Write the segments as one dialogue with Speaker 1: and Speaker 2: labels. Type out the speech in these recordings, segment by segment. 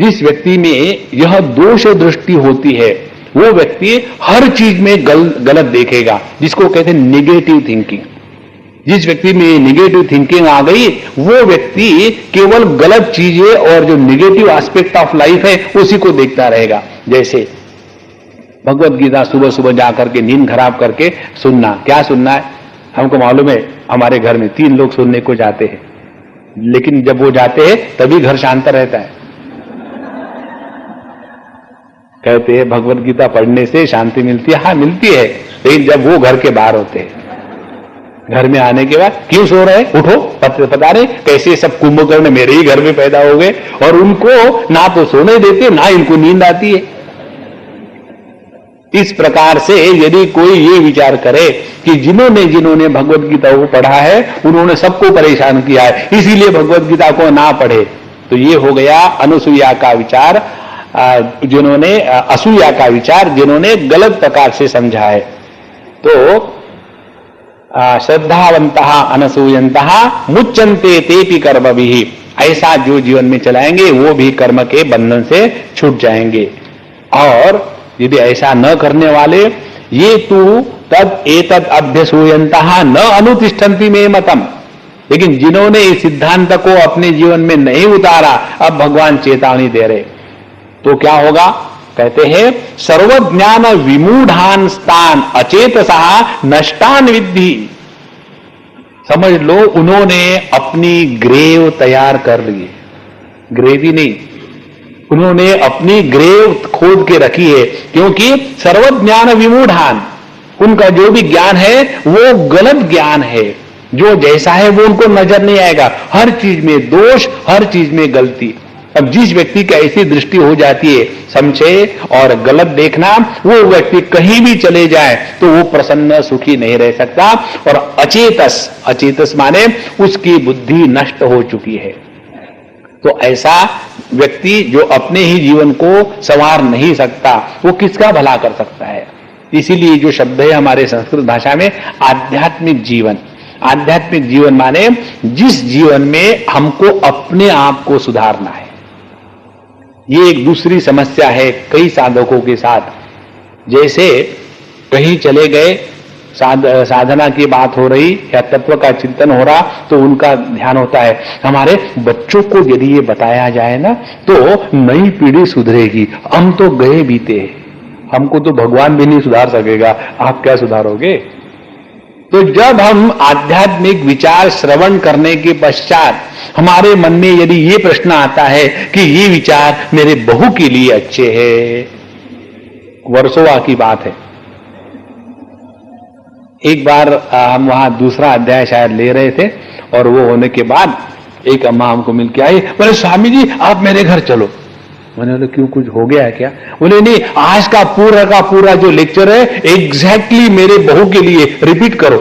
Speaker 1: जिस व्यक्ति में यह दोष दृष्टि होती है वो व्यक्ति हर चीज में गलत देखेगा, जिसको कहते हैं निगेटिव थिंकिंग। जिस व्यक्ति में निगेटिव थिंकिंग आ गई वो व्यक्ति केवल गलत चीजें और जो निगेटिव एस्पेक्ट ऑफ लाइफ है उसी को देखता रहेगा। जैसे भगवत गीता सुबह सुबह जाकर के नींद खराब करके सुनना, क्या सुनना है हमको मालूम है, हमारे घर में 3 लोग सुनने को जाते हैं, लेकिन जब वो जाते हैं तभी घर शांत रहता है। कहते हैं भगवत गीता पढ़ने से शांति मिलती है, हाँ मिलती है, लेकिन जब वो घर के बाहर होते हैं, घर में आने के बाद क्यों सो रहे, उठो, पता नहीं कैसे सब कुंभकर्ण मेरे ही घर में पैदा हो गए और उनको ना तो सोने देते ना इनको नींद आती है। इस प्रकार से यदि कोई ये विचार करे कि जिन्होंने भगवत गीता को पढ़ा है उन्होंने सबको परेशान किया है इसीलिए भगवत गीता को ना पढ़े, तो ये हो गया अनुसूया का विचार, जिन्होंने असूया का विचार, जिन्होंने गलत प्रकार से समझा है। तो श्रद्धावंतः अनसूयंतः मुच्यन्ते तेपि कर्मभिः, ऐसा जो जीवन में चलाएंगे वो भी कर्म के बंधन से छूट जाएंगे। और यदि ऐसा न करने वाले ये तू तद एतद अभ्यसूयंतः न अनुतिष्ठन्ति मे मतम, लेकिन जिन्होंने इस सिद्धांत को अपने जीवन में नहीं उतारा, अब भगवान चेतावनी दे रहे, तो क्या होगा, कहते हैं सर्वज्ञान विमूढ़ान स्थान अचेतसः नष्टान विद्धि। समझ लो उन्होंने अपनी ग्रेव तैयार कर ली, ग्रेव ही नहीं, उन्होंने अपनी ग्रेव खोद के रखी है, क्योंकि सर्वज्ञान विमूढ़ान, उनका जो भी ज्ञान है वो गलत ज्ञान है, जो जैसा है वो उनको नजर नहीं आएगा, हर चीज में दोष, हर चीज में गलती। अब जिस व्यक्ति की ऐसी दृष्टि हो जाती है संशय और गलत देखना, वो व्यक्ति कहीं भी चले जाए तो वो प्रसन्न सुखी नहीं रह सकता। और अचेतस माने उसकी बुद्धि नष्ट हो चुकी है। तो ऐसा व्यक्ति जो अपने ही जीवन को संवार नहीं सकता वो किसका भला कर सकता है। इसीलिए जो शब्द है हमारे संस्कृत भाषा में आध्यात्मिक जीवन, आध्यात्मिक जीवन माने जिस जीवन में हमको अपने आप को सुधारना है। ये एक दूसरी समस्या है कई साधकों के साथ। जैसे कहीं चले गए, साधना की बात हो रही या तत्व का चिंतन हो रहा, तो उनका ध्यान होता है हमारे बच्चों को यदि ये बताया जाए ना तो नई पीढ़ी सुधरेगी, हम तो गए बीते, हमको तो भगवान भी नहीं सुधार सकेगा, आप क्या सुधारोगे। तो जब हम आध्यात्मिक विचार श्रवण करने के पश्चात हमारे मन में यदि ये प्रश्न आता है कि ये विचार मेरे बहू के लिए अच्छे हैं, वर्सोवा की बात है, एक बार हम वहां दूसरा अध्याय शायद ले रहे थे और वो होने के बाद एक अम्मा हमको मिल के आई, बोले स्वामी जी आप मेरे घर चलो। मैंने बोले क्यों, कुछ हो गया है क्या। बोले नहीं, आज का पूरा जो लेक्चर है एग्जैक्टली मेरे बहू के लिए रिपीट करो।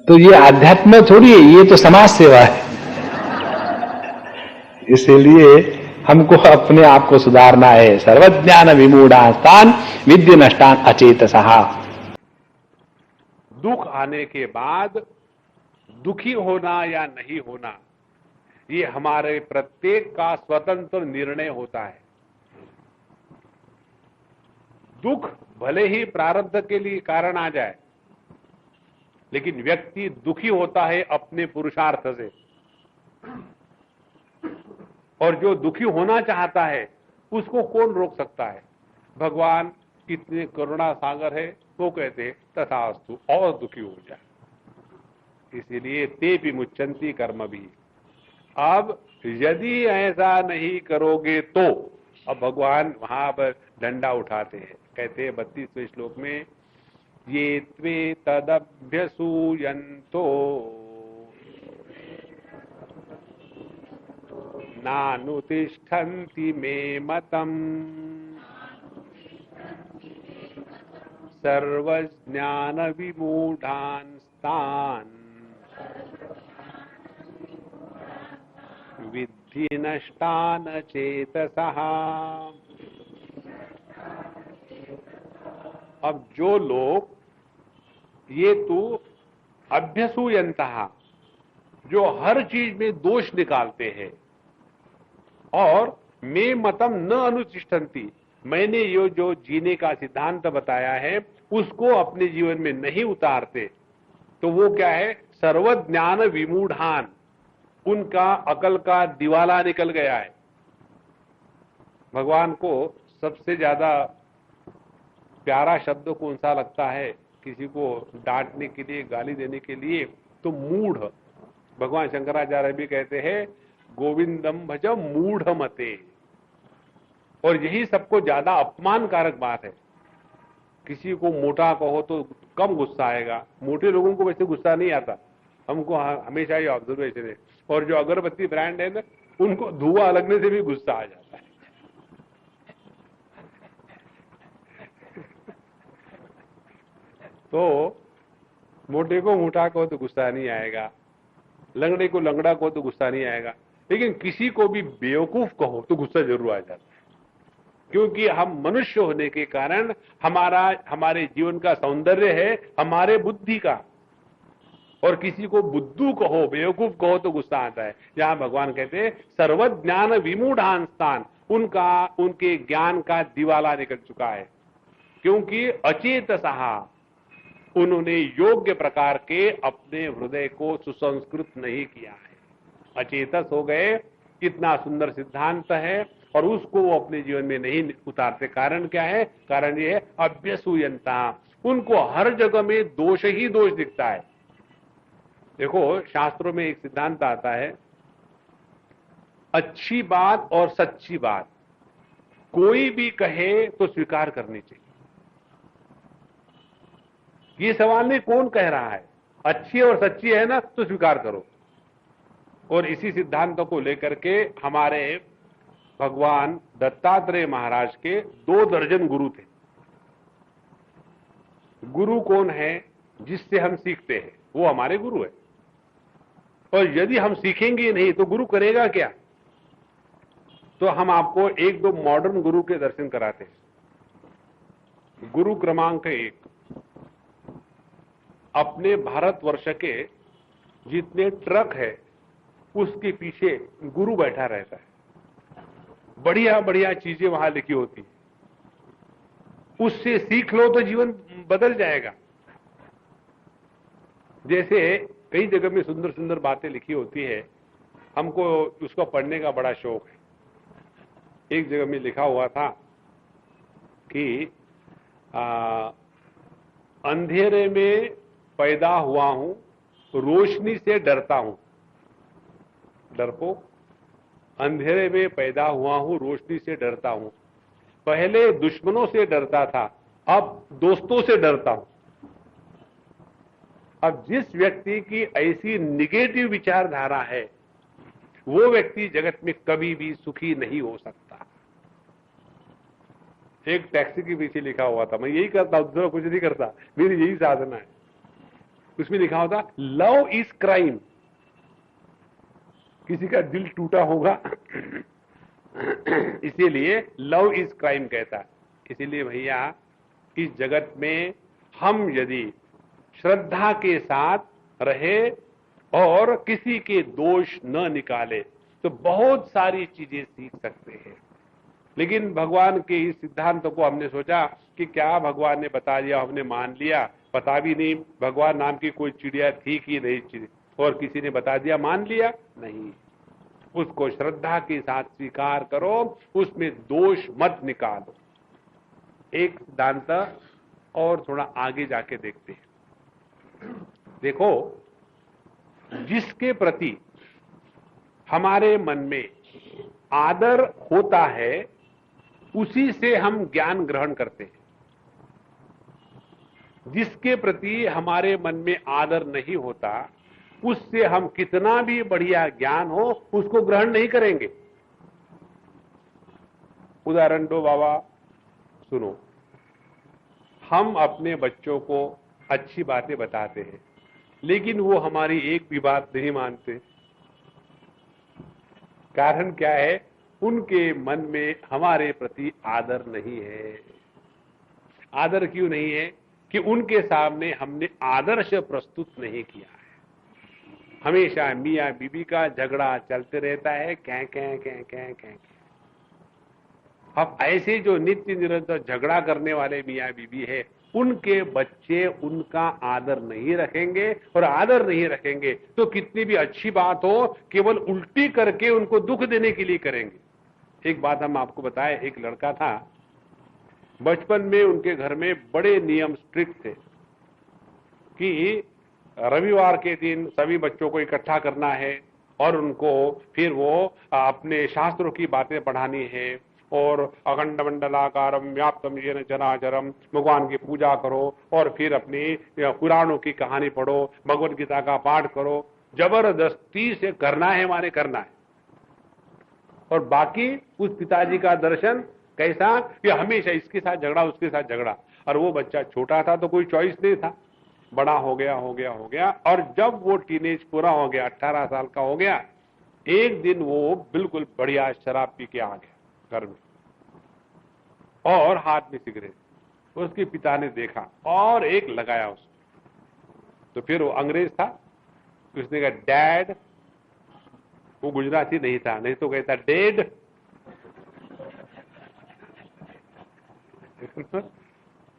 Speaker 1: तो ये आध्यात्म थोड़ी है, ये तो समाज सेवा है। इसलिए हमको अपने आप को सुधारना है। सर्वज्ञान विमूढ़ास्तान विद्य नष्टान अचेतसः।
Speaker 2: दुख आने के बाद दुखी होना या नहीं होना ये हमारे प्रत्येक का स्वतंत्र निर्णय होता है। दुख भले ही प्रारब्ध के लिए कारण आ जाए, लेकिन व्यक्ति दुखी होता है अपने पुरुषार्थ से, और जो दुखी होना चाहता है उसको कौन रोक सकता है। भगवान कितने करुणा सागर है, वो कहते हैं तथास्तु, और दुखी हो जाए। इसीलिए तेपि मुच्यन्ति कर्म भी। अब यदि ऐसा नहीं करोगे तो अब भगवान वहां पर डंडा उठाते हैं, कहते हैं 32वें श्लोक में, ये त्वे तदभ्यसूयन्तो नानुतिष्ठन्ति मे मतम् सर्वज्ञान विमूढ़ान् तान् विद्धि नष्टान् चेतसः। अब जो लोग ये तू अभ्यसूयंतः, जो हर चीज में दोष निकालते हैं, और मे मतम न अनुतिष्ठन्ति, मैंने ये जो जीने का सिद्धांत बताया है उसको अपने जीवन में नहीं उतारते, तो वो क्या है? सर्वज्ञान विमूढ़ान, उनका अकल का दिवाला निकल गया है। भगवान को सबसे ज्यादा प्यारा शब्द कौन सा लगता है किसी को डांटने के लिए, गाली देने के लिए? तो मूढ़। भगवान शंकराचार्य भी कहते हैं गोविंदम भज मूढ़ मते, और यही सबको ज्यादा अपमानकारक बात है। किसी को मोटा कहो तो कम गुस्सा आएगा, मोटे लोगों को वैसे गुस्सा नहीं आता, हमको हमेशा ये ऑब्जर्वेशन है। और जो अगरबत्ती ब्रांड है ना, उनको धुआं लगने से भी गुस्सा आ जाता है। तो मोटे को मोटा कहो तो गुस्सा नहीं आएगा, लंगड़े को लंगड़ा कहो तो गुस्सा नहीं आएगा, लेकिन किसी को भी बेवकूफ कहो तो गुस्सा जरूर आ जाता है। क्योंकि हम मनुष्य होने के कारण हमारे जीवन का सौंदर्य है हमारे बुद्धि का, और किसी को बुद्धू कहो, बेवकूफ कहो तो गुस्सा आता है। जहां भगवान कहते हैं सर्वज्ञान विमूढ़ान स्थान, उनके ज्ञान का दिवाला निकल चुका है, क्योंकि अचेतसः उन्होंने योग्य प्रकार के अपने हृदय को सुसंस्कृत नहीं किया है, अचेतस हो गए। कितना सुंदर सिद्धांत है, और उसको वो अपने जीवन में नहीं उतारते। कारण क्या है? कारण ये है अभ्यसूयंता, उनको हर जगह में दोष ही दोष दिखता है। देखो शास्त्रों में एक सिद्धांत आता है, अच्छी बात और सच्ची बात कोई भी कहे तो स्वीकार करनी चाहिए। ये सवाल नहीं कौन कह रहा है, अच्छी और सच्ची है ना तो स्वीकार करो। और इसी सिद्धांत को लेकर के हमारे भगवान दत्तात्रेय महाराज के 2 दर्जन गुरु थे। गुरु कौन है? जिससे हम सीखते हैं, वो हमारे गुरु है। और यदि हम सीखेंगे नहीं तो गुरु करेगा क्या? तो हम आपको 1-2 मॉडर्न गुरु के दर्शन कराते हैं। गुरु क्रमांक 1, अपने भारतवर्ष के जितने ट्रक है उसके पीछे गुरु बैठा रहता है, बढ़िया बढ़िया चीजें वहां लिखी होती, उससे सीख लो तो जीवन बदल जाएगा। जैसे कई जगह में सुंदर सुंदर बातें लिखी होती है, हमको उसको पढ़ने का बड़ा शौक है। एक जगह में लिखा हुआ था कि अंधेरे में पैदा हुआ हूं, रोशनी से डरता हूं। डरपोक, अंधेरे में पैदा हुआ हूं, रोशनी से डरता हूं। पहले दुश्मनों से डरता था, अब दोस्तों से डरता हूं। अब जिस व्यक्ति की ऐसी निगेटिव विचारधारा है, वो व्यक्ति जगत में कभी भी सुखी नहीं हो सकता। एक टैक्सी के पीछे लिखा हुआ था, मैं यही करता हूं, दूसरा कुछ नहीं करता, मेरी यही साधना है। उसमें लिखा होता लव इज क्राइम। किसी का दिल टूटा होगा इसीलिए लव इज क्राइम कहता है। इसीलिए भैया इस जगत में हम यदि श्रद्धा के साथ रहे और किसी के दोष न निकाले तो बहुत सारी चीजें सीख सकते हैं। लेकिन भगवान के इस सिद्धांत को हमने सोचा कि क्या भगवान ने बता दिया, हमने मान लिया, पता भी नहीं भगवान नाम की कोई चिड़िया थी कि नहीं, और किसी ने बता दिया मान लिया, नहीं। उसको श्रद्धा के साथ स्वीकार करो, उसमें दोष मत निकालो। एक सिद्धांत और थोड़ा आगे जाके देखते हैं। देखो, जिसके प्रति हमारे मन में आदर होता है उसी से हम ज्ञान ग्रहण करते हैं। जिसके प्रति हमारे मन में आदर नहीं होता उससे हम कितना भी बढ़िया ज्ञान हो उसको ग्रहण नहीं करेंगे। उदाहरण दो बाबा, सुनो, हम अपने बच्चों को अच्छी बातें बताते हैं लेकिन वो हमारी एक भी बात नहीं मानते। कारण क्या है? उनके मन में हमारे प्रति आदर नहीं है। आदर क्यों नहीं है? कि उनके सामने हमने आदर्श प्रस्तुत नहीं किया है। हमेशा मियां बीबी का झगड़ा चलते रहता है, कैं कैं कैं कैं कैं। अब ऐसे जो नित्य निरंतर झगड़ा करने वाले मियां बीबी है, उनके बच्चे उनका आदर नहीं रखेंगे, और आदर नहीं रखेंगे तो कितनी भी अच्छी बात हो, केवल उल्टी करके उनको दुख देने के लिए करेंगे। एक बात हम आपको बताएं, एक लड़का था, बचपन में उनके घर में बड़े नियम स्ट्रिक्ट थे कि रविवार के दिन सभी बच्चों को इकट्ठा करना है और उनको फिर वो अपने शास्त्रों की बातें पढ़ानी है, और अखंड मंडलाकारम व्याप्तम येन चराचरम, भगवान की पूजा करो, और फिर अपनी पुराणों की कहानी पढ़ो, भगवद गीता का पाठ करो। जबरदस्ती से करना है, माने करना है। और बाकी उस पिताजी का दर्शन कैसा कि हमेशा इसके साथ झगड़ा, उसके साथ झगड़ा। और वो बच्चा छोटा था तो कोई चॉइस नहीं था, बड़ा हो गया हो गया हो गया, और जब वो टीनेज पूरा हो गया, 18 साल का हो गया, एक दिन वो बिल्कुल बढ़िया शराब पी के आ गया घर में, और हाथ में सिगरेट। उसके पिता ने देखा और एक लगाया उसको। तो फिर वो अंग्रेज था, उसने कहा डैड, वो गुजराती नहीं था, नहीं तो कहता डेड।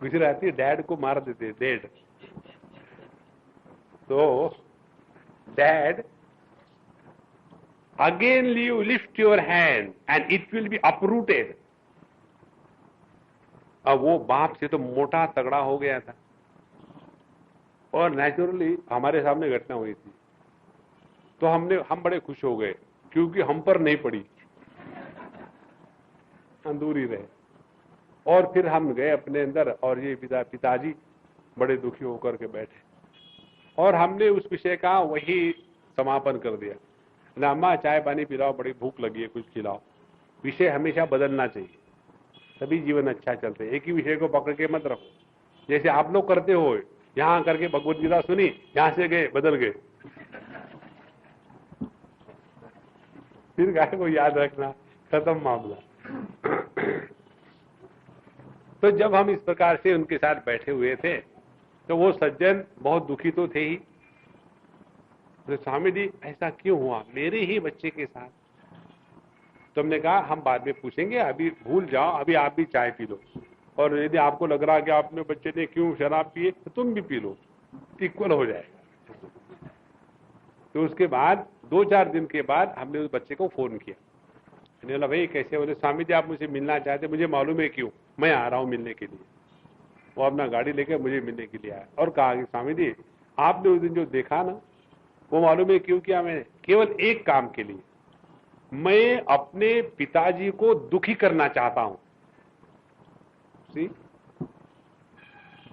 Speaker 2: गुजराती डैड को मार देते, डेड। तो dad, again you lift your hand and it will be uprooted. अब वो बाप से तो मोटा तगड़ा हो गया था, और नेचुरली हमारे सामने घटना हुई थी, तो हम बड़े खुश हो गए, क्योंकि हम पर नहीं पड़ी, हम दूर ही रहे। और फिर हम गए अपने अंदर, और ये पिताजी बड़े दुखी होकर के बैठे, और हमने उस विषय का वही समापन कर दिया ना, अम्मा चाय पानी पिलाओ, बड़ी भूख लगी है, कुछ खिलाओ। विषय हमेशा बदलना चाहिए, तभी जीवन अच्छा चलते। एक ही विषय को पकड़ के मत रखो, जैसे आप लोग करते हो, यहां करके भगवद गीता सुनी, यहां से गए बदल गए, फिर गाय को याद रखना, खत्म मामला। तो जब हम इस प्रकार से उनके साथ बैठे हुए थे, तो वो सज्जन बहुत दुखी तो थे ही। तो स्वामी जी ऐसा क्यों हुआ मेरे ही बच्चे के साथ? तो हमने कहा हम बाद में पूछेंगे, अभी भूल जाओ, अभी आप भी चाय पी लो, और यदि आपको लग रहा है कि आपने बच्चे ने क्यों शराब पिए, तो तुम भी पी लो, इक्वल हो जाएगा। तो उसके बाद 2-4 दिन के बाद हमने उस बच्चे को फोन किया, मैंने बोला भाई कैसे? बोले स्वामी जी आप मुझे मिलना चाहते, मुझे मालूम है क्यों, मैं आ रहा हूं मिलने के लिए। वो अपना गाड़ी लेकर मुझे मिलने के लिए आया, और कहा कि स्वामी जी आपने उस दिन जो देखा ना, वो मालूम है क्यों किया मैंने? केवल एक काम के लिए, मैं अपने पिताजी को दुखी करना चाहता हूं।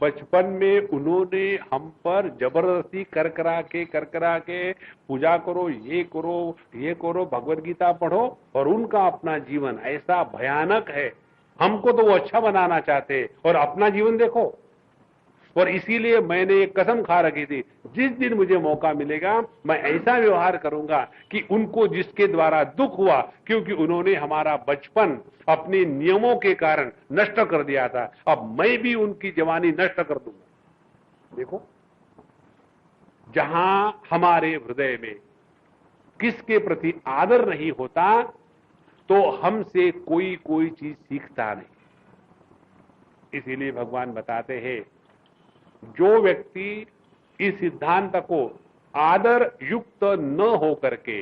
Speaker 2: बचपन में उन्होंने हम पर जबरदस्ती कर करा के पूजा करो, ये करो, भगवद गीता पढ़ो, और उनका अपना जीवन ऐसा भयानक है। हमको तो वो अच्छा बनाना चाहते, और अपना जीवन देखो। और इसीलिए मैंने एक कसम खा रखी थी, जिस दिन मुझे मौका मिलेगा मैं ऐसा व्यवहार करूंगा कि उनको जिसके द्वारा दुख हुआ, क्योंकि उन्होंने हमारा बचपन अपने नियमों के कारण नष्ट कर दिया था, अब मैं भी उनकी जवानी नष्ट कर दूंगा। देखो, जहां हमारे हृदय में किसके प्रति आदर नहीं होता, तो हमसे कोई चीज सीखता नहीं। इसीलिए भगवान बताते हैं, जो व्यक्ति इस सिद्धांत को आदर युक्त न हो करके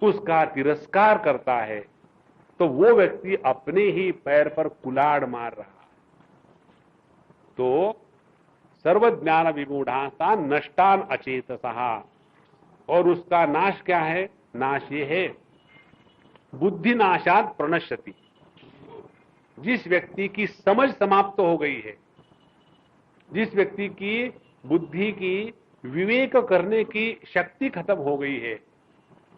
Speaker 2: उसका तिरस्कार करता है, तो वो व्यक्ति अपने ही पैर पर कुलाड़ मार रहा है। तो सर्वज्ञान विमूढ़ांसा नष्टान अचेतसः, और उसका नाश क्या है? नाश ये है, बुद्धि नाशात प्रणश्यति। जिस व्यक्ति की समझ समाप्त हो गई है, जिस व्यक्ति की बुद्धि की विवेक करने की शक्ति खत्म हो गई है,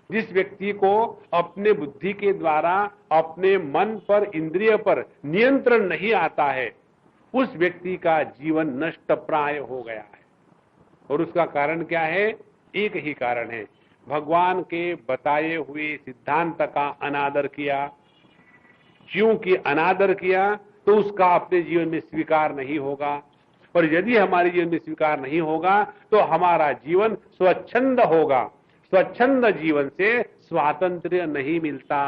Speaker 2: जिस व्यक्ति को अपने बुद्धि के द्वारा अपने मन पर, इंद्रिय पर नियंत्रण नहीं आता है, उस व्यक्ति का जीवन नष्ट प्राय हो गया है। और उसका कारण क्या है? एक ही कारण है, भगवान के बताए हुए सिद्धांत का अनादर किया। क्योंकि अनादर किया तो उसका अपने जीवन में स्वीकार नहीं होगा। और यदि हमारे जीवन में स्वीकार नहीं होगा तो हमारा जीवन स्वच्छंद होगा। स्वच्छंद जीवन से स्वातंत्र्य नहीं मिलता।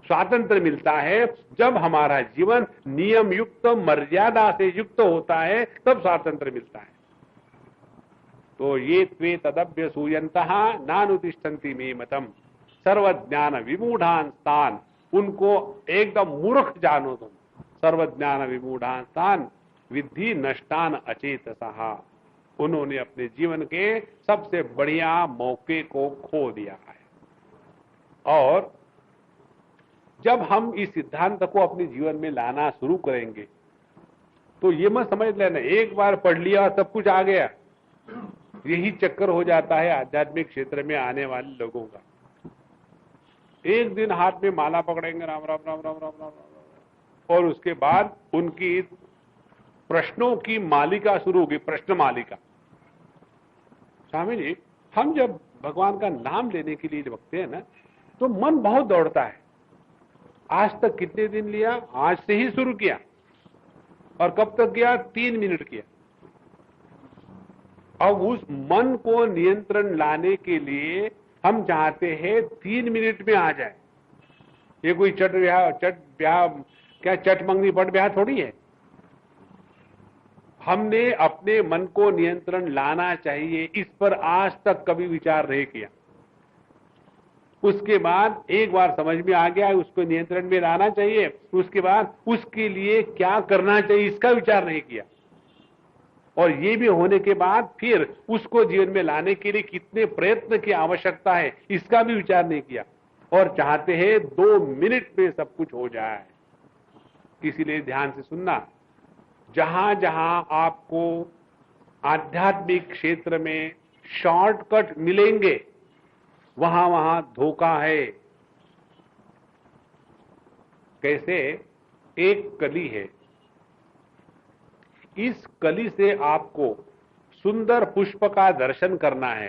Speaker 2: स्वातंत्र्य मिलता है जब हमारा जीवन नियम युक्त, मर्यादा से युक्त होता है, तब स्वातंत्र्य मिलता है। तो ये त्वे तदभ्य सूयंतः नानुतिष्ठन्ति मे मतम सर्वज्ञान विमूढ़ान स्थान, उनको एकदम मूर्ख जानो तुम। सर्वज्ञान विमूढ़ान स्थान विद्धि नष्टान अचेतसः, उन्होंने अपने जीवन के सबसे बढ़िया मौके को खो दिया है। और जब हम इस सिद्धांत को अपने जीवन में लाना शुरू करेंगे तो ये मत समझ लेना एक बार पढ़ लिया सब कुछ आ गया। यही चक्कर हो जाता है आध्यात्मिक क्षेत्र में आने वाले लोगों का। एक दिन हाथ में माला पकड़ेंगे राम राम राम राम राम राम राम, और उसके बाद उनकी प्रश्नों की मालिका शुरू होगी, प्रश्न मालिका। स्वामी जी, हम जब भगवान का नाम लेने के लिए बकते हैं ना तो मन बहुत दौड़ता है। आज तक कितने दिन लिया? आज से ही शुरू किया। और कब तक किया? 3 मिनट किया। अब उस मन को नियंत्रण लाने के लिए हम चाहते हैं 3 मिनट में आ जाए। ये कोई चट ब्याह क्या चट मंगनी पट ब्याह थोड़ी है। हमने अपने मन को नियंत्रण लाना चाहिए, इस पर आज तक कभी विचार नहीं किया। उसके बाद एक बार समझ में आ गया है उसको नियंत्रण में लाना चाहिए, उसके बाद उसके लिए क्या करना चाहिए इसका विचार नहीं किया। और ये भी होने के बाद फिर उसको जीवन में लाने के लिए कितने प्रयत्न की आवश्यकता है इसका भी विचार नहीं किया। और चाहते हैं 2 मिनट में सब कुछ हो जाए। इसीलिए ध्यान से सुनना, जहां जहां आपको आध्यात्मिक क्षेत्र में शॉर्टकट मिलेंगे वहां वहां धोखा है। कैसे? एक कली है, इस कली से आपको सुंदर पुष्प का दर्शन करना है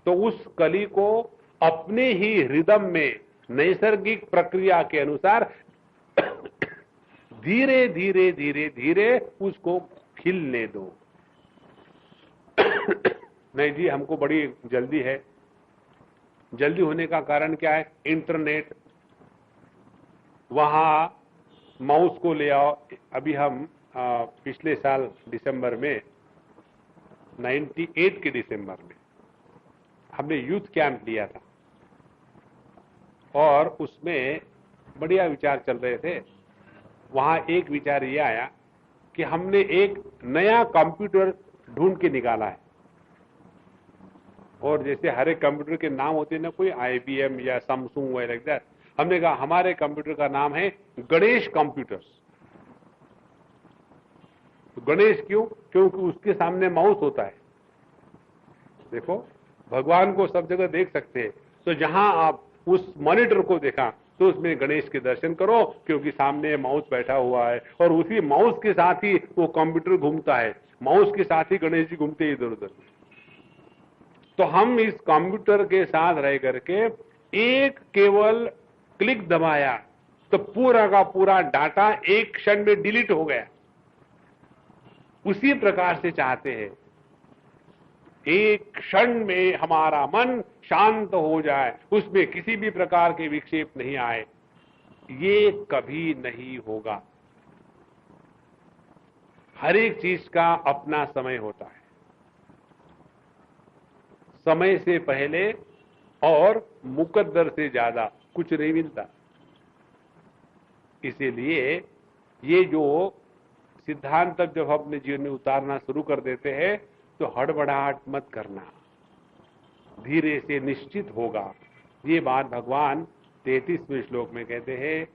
Speaker 2: तो उस कली को अपने ही रिदम में नैसर्गिक प्रक्रिया के अनुसार धीरे धीरे धीरे धीरे उसको खिलने दो। नहीं जी, हमको बड़ी जल्दी है। जल्दी होने का कारण क्या है? इंटरनेट। वहां माउस को ले आओ। अभी हम पिछले साल दिसंबर में 98 के दिसंबर में हमने यूथ कैंप लिया था और उसमें बढ़िया विचार चल रहे थे। वहां एक विचार ये आया कि हमने एक नया कंप्यूटर ढूंढ के निकाला है। और जैसे हर एक कंप्यूटर के नाम होते हैं ना, कोई IBM या सैमसंग वे लाइक दैट। हमने कहा हमारे कंप्यूटर का नाम है गणेश कंप्यूटर्स। तो गणेश क्यों? क्योंकि उसके सामने माउस होता है। देखो, भगवान को सब जगह देख सकते हैं, तो जहां आप उस मॉनिटर को देखा तो उसमें गणेश के दर्शन करो, क्योंकि सामने माउस बैठा हुआ है और उसी माउस के साथ ही वो कंप्यूटर घूमता है, माउस के साथ ही गणेश जी घूमते हैं इधर उधर। तो हम इस कंप्यूटर के साथ रह करके एक केवल क्लिक दबाया तो पूरा का पूरा डाटा एक क्षण में डिलीट हो गया। उसी प्रकार से चाहते हैं एक क्षण में हमारा मन शांत हो जाए, उसमें किसी भी प्रकार के विक्षेप नहीं आए। ये कभी नहीं होगा। हर एक चीज का अपना समय होता है। समय से पहले और मुकद्दर से ज्यादा कुछ नहीं मिलता। इसीलिए ये जो सिद्धांत जब हम अपने जीवन में उतारना शुरू कर देते हैं तो हड़बड़ाहट मत करना, धीरे से निश्चित होगा। ये बात भगवान 33वें श्लोक में कहते हैं,